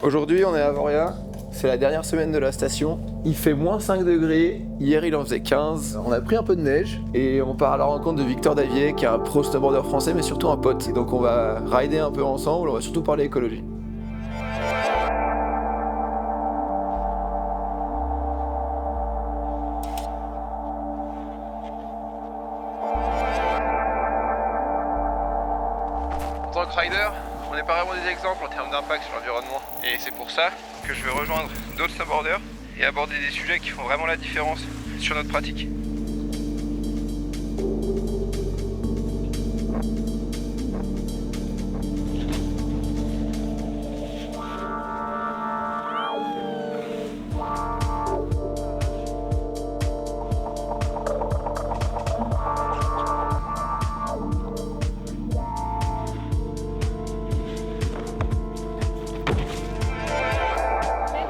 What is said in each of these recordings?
Aujourd'hui, on est à Voria. C'est la dernière semaine de la station. Il fait moins 5 degrés. Hier, il en faisait 15. On a pris un peu de neige et on part à la rencontre de Victor Davier, qui est un pro snowboarder français, mais surtout un pote. Et donc, on va rider un peu ensemble. On va surtout parler écologie. En tant que rider, on n'est pas vraiment des exemples en termes d'impact sur l'environnement. Et c'est pour ça que je vais rejoindre d'autres snowboarders et aborder des sujets qui font vraiment la différence sur notre pratique.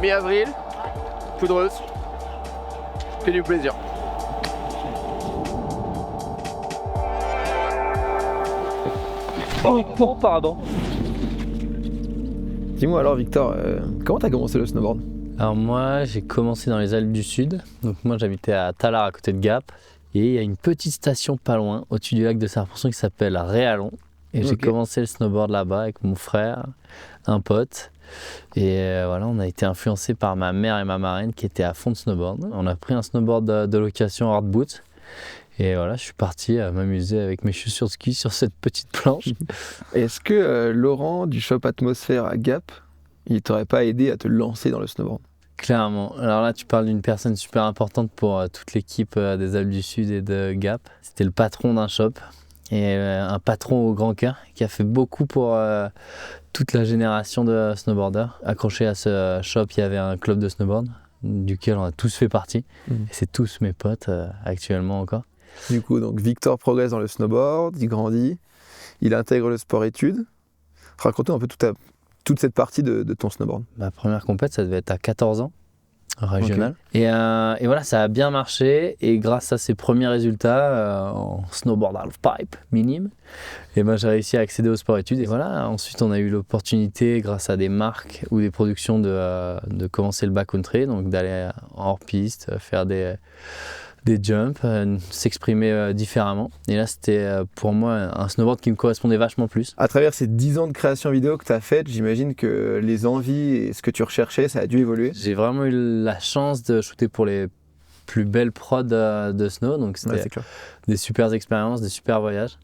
Mi-avril, poudreuse, fait du plaisir. Oh, pardon. Dis-moi alors Victor, comment t'as commencé le snowboard? Alors moi, j'ai commencé dans les Alpes du Sud. Donc moi, j'habitais à Tallard, à côté de Gap. Et il y a une petite station pas loin, au-dessus du lac de Serponçon, qui s'appelle Réalon. Et j'ai commencé le snowboard là-bas avec mon frère, un pote. Et voilà, on a été influencé par ma mère et ma marraine qui étaient à fond de snowboard. On a pris un snowboard de location hard boot. Et voilà, je suis parti m'amuser avec mes chaussures de ski sur cette petite planche. Est-ce que Laurent du Shop Atmosphère à Gap, il t'aurait pas aidé à te lancer dans le snowboard? Clairement. Alors là, tu parles d'une personne super importante pour toute l'équipe des Alpes du Sud et de Gap. C'était le patron d'un shop et un patron au grand cœur qui a fait beaucoup pour toute la génération de snowboarders. Accroché à ce shop, il y avait un club de snowboard duquel on a tous fait partie. Et c'est tous mes potes actuellement encore. Du coup, donc Victor progresse dans le snowboard, il grandit, il intègre le sport-études. Raconte-nous un peu toute cette partie de ton snowboard. Ma première compète, ça devait être à 14 ans, régional. Okay. Et voilà, ça a bien marché. Et grâce à ces premiers résultats en snowboard halfpipe minime, et ben, j'ai réussi à accéder au sport-études. Et voilà, ensuite on a eu l'opportunité, grâce à des marques ou des productions, de commencer le backcountry, donc d'aller en hors-piste, faire des jumps, s'exprimer différemment. Et là, c'était pour moi un snowboard qui me correspondait vachement plus. À travers ces 10 ans de création vidéo que tu as faites, j'imagine que les envies et ce que tu recherchais, ça a dû évoluer. J'ai vraiment eu la chance de shooter pour les plus belles prods de snow, donc c'était des super expériences, des super voyages.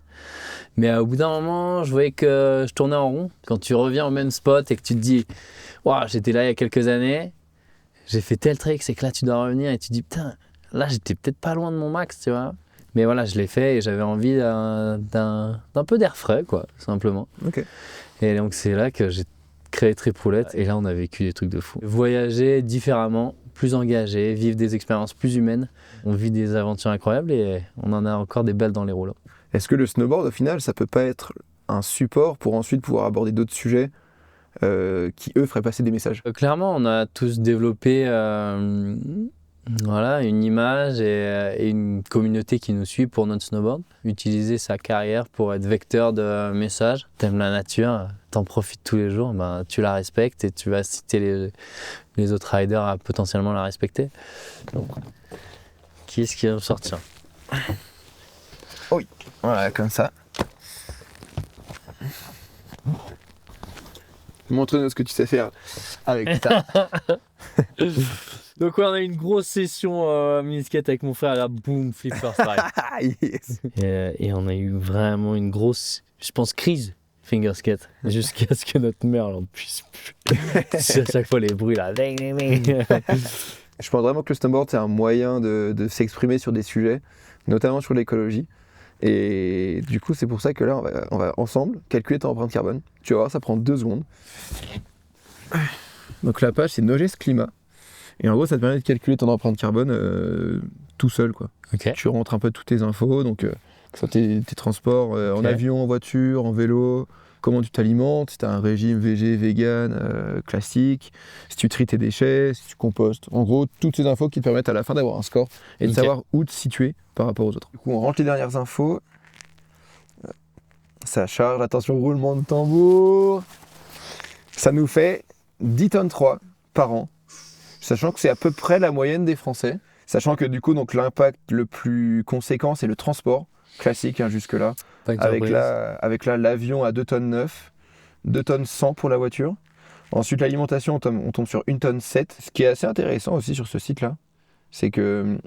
Mais au bout d'un moment, je voyais que je tournais en rond. Quand tu reviens au même spot et que tu te dis « Waouh, j'étais là il y a quelques années, j'ai fait tel trick, c'est que là tu dois revenir » et tu te dis « Putain, là, j'étais peut-être pas loin de mon max, tu vois. » Mais voilà, je l'ai fait et j'avais envie d'un peu d'air frais, quoi, simplement. Okay. Et donc, c'est là que j'ai créé Tripoulette. Et là, on a vécu des trucs de fou. Voyager différemment, plus engagé, vivre des expériences plus humaines. On vit des aventures incroyables et on en a encore des belles dans les rouleaux. Est-ce que le snowboard, au final, ça peut pas être un support pour ensuite pouvoir aborder d'autres sujets qui, eux, feraient passer des messages? Clairement, on a tous développé... Voilà, une image et une communauté qui nous suit pour notre snowboard. Utiliser sa carrière pour être vecteur de messages. T'aimes la nature, t'en profites tous les jours, ben, tu la respectes et tu vas inciter les autres riders à potentiellement la respecter. Donc, qui est-ce qui va me sortir? Oui, voilà, comme ça. Montre-nous ce que tu sais faire avec ça. Donc ouais, on a une grosse session mini-skate avec mon frère, là, boum, flip first ride. Yes. Et on a eu vraiment une grosse, je pense, crise finger skate, jusqu'à ce que notre mère n'en puisse plus. C'est à chaque fois les bruits là. Je pense vraiment que le snowboard, c'est un moyen de s'exprimer sur des sujets, notamment sur l'écologie. Et du coup, c'est pour ça que là, on va ensemble calculer ton empreinte carbone. Tu vas voir, ça prend 2 secondes. Donc la page, c'est Nogest Climat. Et en gros, ça te permet de calculer ton empreinte carbone tout seul, quoi. Okay. Tu rentres un peu toutes tes infos, donc que ce soit tes transports en avion, en voiture, en vélo, comment tu t'alimentes, si tu as un régime végé, vegan, classique, si tu tries tes déchets, si tu compostes. En gros, toutes ces infos qui te permettent à la fin d'avoir un score et de savoir où te situer par rapport aux autres. Du coup, on rentre les dernières infos. Ça charge, attention, roulement de tambour. Ça nous fait 10 tonnes 3 par an, sachant que c'est à peu près la moyenne des Français. Sachant que du coup, donc, l'impact le plus conséquent, c'est le transport, classique jusque-là. Avec là, l'avion à 2 tonnes 9, 2 tonnes 100 pour la voiture. Ensuite, l'alimentation, on tombe sur 1 tonne 7. Ce qui est assez intéressant aussi sur ce site-là, c'est qu'il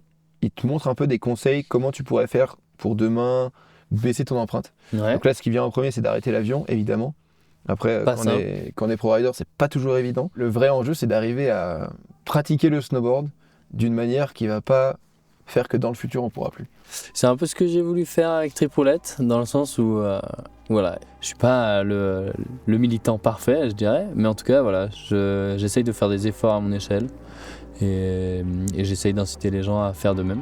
te montre un peu des conseils, comment tu pourrais faire pour demain baisser ton empreinte. Ouais. Donc là, ce qui vient en premier, c'est d'arrêter l'avion, évidemment. Après, quand on est pro-rider, c'est pas toujours évident. Le vrai enjeu, c'est d'arriver à pratiquer le snowboard d'une manière qui va pas faire que dans le futur, on pourra plus. C'est un peu ce que j'ai voulu faire avec Tripoulette, dans le sens où, voilà, je suis pas le militant parfait, je dirais, mais en tout cas, voilà, j'essaye de faire des efforts à mon échelle et j'essaye d'inciter les gens à faire de même.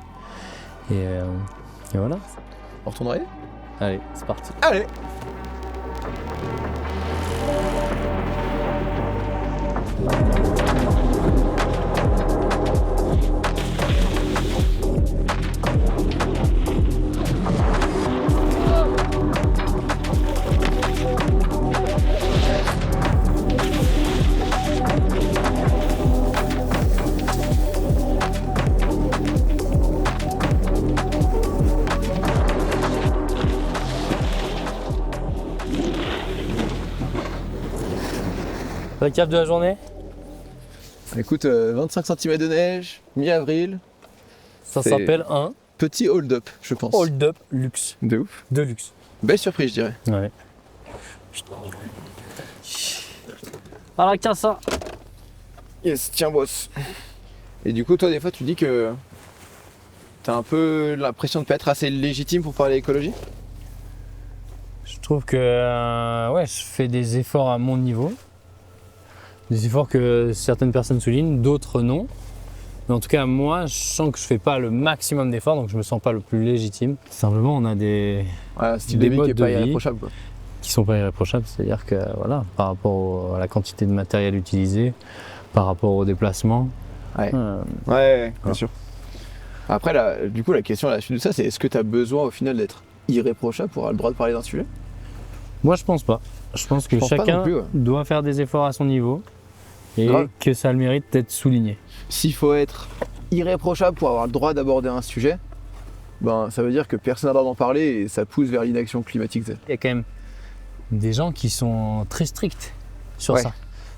Et voilà. On retournerait ? Allez, c'est parti. Allez ! Récap de la journée. Écoute, 25 cm de neige, mi-avril. Ça C'est s'appelle un petit hold-up, je pense. hold-up luxe. De ouf. De luxe. Belle surprise, je dirais. Ouais. Alors, tiens ça. Yes, tiens, boss. Et du coup, toi, des fois, tu dis que t'as un peu l'impression de pas être assez légitime pour parler écologie ? Je trouve que ouais, je fais des efforts à mon niveau. Des efforts que certaines personnes soulignent, d'autres non. Mais en tout cas, moi, je sens que je fais pas le maximum d'efforts, donc je me sens pas le plus légitime. Simplement, on a des style de vie qui est pas irréprochable, quoi. Qui sont pas irréprochables. C'est-à-dire que voilà, par rapport à la quantité de matériel utilisé, par rapport au déplacement. Ouais, bien sûr. Après, du coup, la question à la suite de ça, c'est est-ce que tu as besoin au final d'être irréprochable pour avoir le droit de parler d'un sujet ? Moi, je pense pas. Je pense que chacun doit faire des efforts à son niveau et que ça a le mérite d'être souligné. S'il faut être irréprochable pour avoir le droit d'aborder un sujet, ben, ça veut dire que personne n'a le droit d'en parler et ça pousse vers l'inaction climatique. Il y a quand même des gens qui sont très stricts sur ça.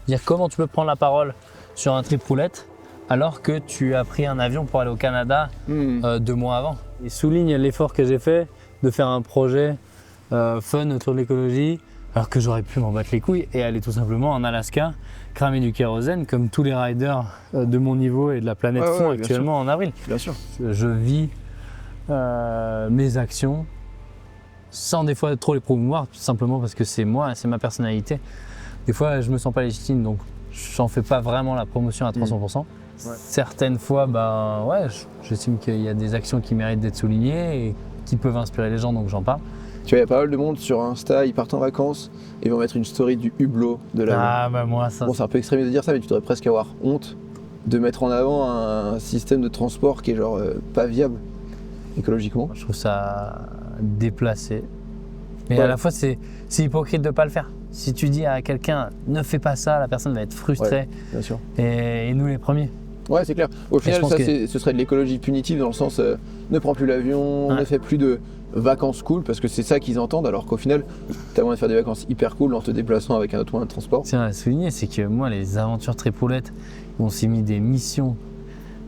Dire comment tu peux prendre la parole sur un Tripoulette alors que tu as pris un avion pour aller au Canada 2 mois avant. Ils soulignent l'effort que j'ai fait de faire un projet fun autour de l'écologie, alors que j'aurais pu m'en battre les couilles et aller tout simplement en Alaska cramer du kérosène comme tous les riders de mon niveau et de la planète font actuellement en avril. Bien sûr. Je vis mes actions sans des fois trop les promouvoir, simplement parce que c'est moi, c'est ma personnalité. Des fois, je me sens pas légitime, donc j'en fais pas vraiment la promotion à 300%. Certaines fois, j'estime qu'il y a des actions qui méritent d'être soulignées et qui peuvent inspirer les gens, donc j'en parle. Tu vois, il y a pas mal de monde sur Insta, ils partent en vacances et vont mettre une story du hublot de l'avion. Ah bah moi ça... Bon, c'est un peu extrémiste de dire ça, mais tu devrais presque avoir honte de mettre en avant un système de transport qui est genre pas viable écologiquement. Je trouve ça déplacé. Mais à la fois, c'est hypocrite de ne pas le faire. Si tu dis à quelqu'un « ne fais pas ça », la personne va être frustrée. Bien sûr. Et nous les premiers. Ouais, c'est clair. Au final, ce serait de l'écologie punitive dans le sens ne prends plus l'avion, ne fais plus de vacances cool, parce que c'est ça qu'ils entendent, alors qu'au final, t'as moyen de faire des vacances hyper cool en te déplaçant avec un autre moyen de transport. C'est à souligner, c'est que moi, les aventures Tripoulettes, on s'est mis des missions.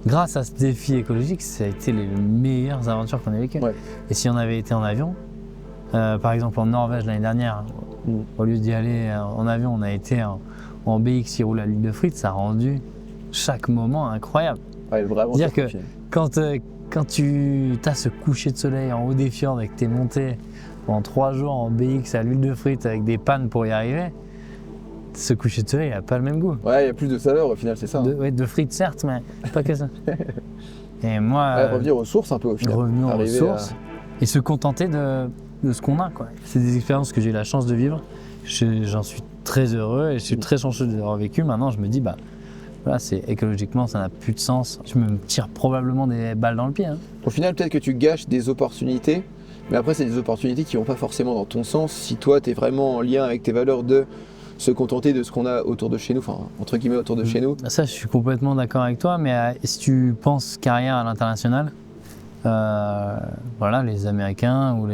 Grâce à ce défi écologique, ça a été les meilleures aventures qu'on ait vécues. Ouais. Et si on avait été en avion, par exemple en Norvège l'année dernière, au lieu d'y aller en avion, on a été en BX qui roule à l'huile de frites, ça a rendu chaque moment incroyable. Ouais, vraiment. C'est-à-dire que quand tu as ce coucher de soleil en haut des fjords et que tu es monté pendant 3 jours en BX à l'huile de frites avec des pannes pour y arriver, ce coucher de soleil n'a pas le même goût. Ouais, il y a plus de saveur au final, c'est ça. De frites certes, mais pas que ça. Et moi, revenir aux sources un peu au final. Revenir aux sources et se contenter de ce qu'on a, quoi. C'est des expériences que j'ai eu la chance de vivre. J'en suis très heureux et je suis très chanceux de les avoir vécues. Maintenant, je me dis, voilà, écologiquement, ça n'a plus de sens. Je me tire probablement des balles dans le pied. Au final, peut-être que tu gâches des opportunités, mais après, c'est des opportunités qui vont pas forcément dans ton sens. Si toi, tu es vraiment en lien avec tes valeurs de se contenter de ce qu'on a autour de chez nous, enfin entre guillemets autour de chez nous. Ça, je suis complètement d'accord avec toi, mais si tu penses carrière à l'international, voilà, les Américains ou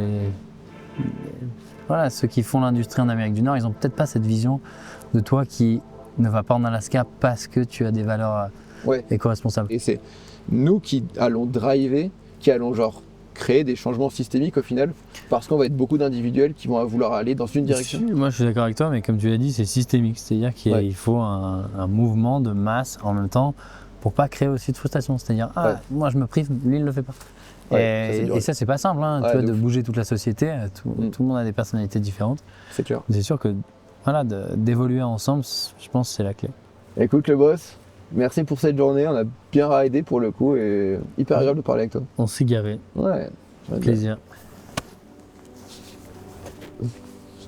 voilà, ceux qui font l'industrie en Amérique du Nord, ils n'ont peut-être pas cette vision de toi qui ne va pas en Alaska parce que tu as des valeurs éco-responsables. Et c'est nous qui allons driver, qui allons genre créer des changements systémiques au final, parce qu'on va être beaucoup d'individuels qui vont vouloir aller dans une direction. Moi je suis d'accord avec toi, mais comme tu l'as dit, c'est systémique, c'est-à-dire qu'il faut un mouvement de masse en même temps pour pas créer aussi de frustration, c'est-à-dire moi je me prive, lui il le fait pas. Et ça c'est pas simple, hein, tu vois, de bouger toute la société, tout le monde a des personnalités différentes. C'est clair. C'est sûr que voilà, d'évoluer ensemble, je pense que c'est la clé. Écoute le boss, merci pour cette journée, on a bien raidé pour le coup et hyper agréable de parler avec toi. On s'est garé. Ouais. Plaisir.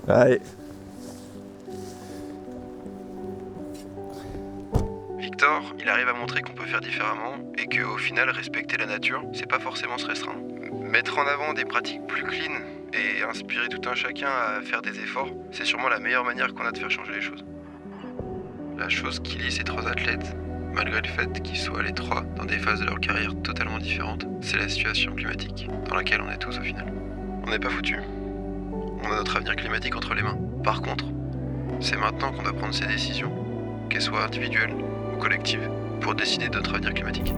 Allez. Victor, il arrive à montrer qu'on peut faire différemment et qu'au final, respecter la nature, c'est pas forcément se restreindre. Mettre en avant des pratiques plus clean et inspirer tout un chacun à faire des efforts, c'est sûrement la meilleure manière qu'on a de faire changer les choses. La chose qui lie ces trois athlètes, malgré le fait qu'ils soient les trois dans des phases de leur carrière totalement différentes, c'est la situation climatique dans laquelle on est tous au final. On n'est pas foutus. On a notre avenir climatique entre les mains. Par contre, c'est maintenant qu'on doit prendre ces décisions, qu'elles soient individuelles ou collectives, pour décider de notre avenir climatique.